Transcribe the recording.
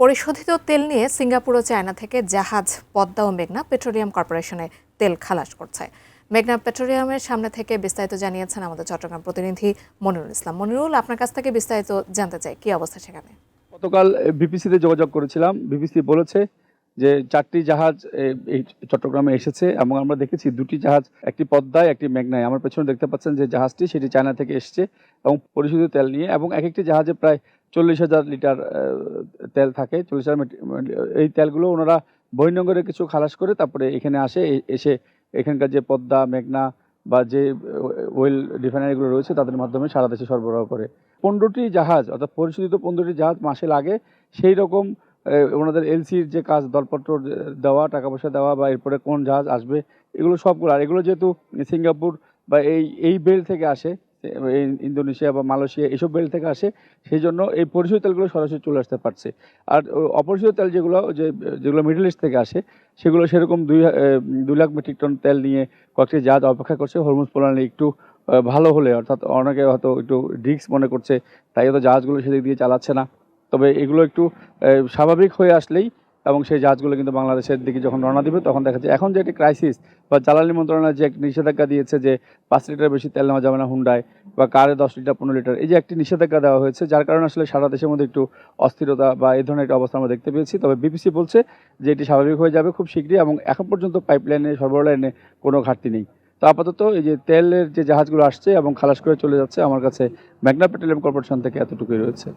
পরিশোধিত তেল নিয়ে সিঙ্গাপুর ও চায়না থেকে জাহাজ পদ্মা ও মেঘনা পেট্রোলিয়াম কর্পোরেশনে তেল খালাস করছে। মেঘনা পেট্রোলিয়ামের সামনে থেকে বিস্তারিত জানিয়েছেন আমাদের চট্টগ্রাম প্রতিনিধি মনিরুল ইসলাম। মনিরুল, আপনার কাছ থেকে বিস্তারিত জানতে চাই, কি অবস্থা সেখানে? গতকাল বিপিসিতে যোগাযোগ করেছিলাম। বিপিসি বলেছে যে 4টি জাহাজ এই চট্টগ্রামে এসেছে এবং আমরা দেখেছি 2টি জাহাজ, একটি পদ্মায় একটি মেঘনায়। আমার পেছনে দেখতে পাচ্ছেন যে জাহাজটি, সেটি চায়না থেকে এসেছে এবং পরিশোধিত তেল নিয়ে, এবং এক একটি জাহাজে প্রায় 40,000 লিটার তেল থাকে। 40,000 এই তেলগুলো ওনারা বহির্নোঙরে কিছু খালাস করে তারপরে এখানে আসে, এসে এখানকার যে পদ্মা, মেঘনা বা যে ওয়েল রিফাইনারিগুলো রয়েছে তাদের মাধ্যমে সারা দেশে সরবরাহ করে। 15টি জাহাজ, অর্থাৎ পরিশোধিত 15টি জাহাজ মাসে লাগে। সেই রকম ওনাদের এলসির যে কাজ, দরপত্র দেওয়া, টাকা পয়সা দেওয়া বা এরপরে কোন জাহাজ আসবে, এগুলো সবগুলো। আর এগুলো যেহেতু সিঙ্গাপুর বা এই বেল্ট থেকে আসে, এই ইন্দোনেশিয়া বা মালয়েশিয়া এইসব বেল্ট থেকে আসে, সেই জন্য এই পরিশোধিত তেলগুলো সরাসরি চলে আসতে পারছে। আর অপরিশোধিত তেল যেগুলো মিডল ইস্ট থেকে আসে, সেগুলো সেরকম 2 লাখ মেট্রিক টন তেল নিয়ে কয়েকটি জাহাজ অপেক্ষা করছে। হরমুজ প্রণালী একটু ভালো হলে, অর্থাৎ অনেকে হয়তো একটু রিস্ক মনে করছে, তাই হয়তো জাহাজগুলো সেদিক দিয়ে চালাচ্ছে না। তবে এগুলো একটু স্বাভাবিক হয়ে আসলেই, এবং সেই জাহাজগুলো কিন্তু বাংলাদেশের দিকে যখন রওনা দিবে তখন দেখা যায় এখন যে একটি ক্রাইসিস বা জ্বালানি মন্ত্রণালয় যে একটি নিষেধাজ্ঞা দিয়েছে যে 5 লিটার বেশি তেল নেওয়া যাবে না হুন্ডায়, বা কারে 10 লিটার 15 লিটার, এই যে একটি নিষেধাজ্ঞা দেওয়া হয়েছে, যার কারণে আসলে সারা দেশের মধ্যে একটু অস্থিরতা বা এই ধরনের একটা অবস্থা আমরা দেখতে পেয়েছি। তবে বিপিসি বলছে যে এটি স্বাভাবিক হয়ে যাবে খুব শীঘ্রই, এবং এখন পর্যন্ত পাইপলাইনে, সরবরাহ লাইনে কোনো ঘাটতি নেই। তো আপাতত এই যে তেলের যে জাহাজগুলো আসছে এবং খালাস করে চলে যাচ্ছে, আমার কাছে মেঘনা পেট্রোলিয়াম কর্পোরেশন থেকে এতটুকুই রয়েছে।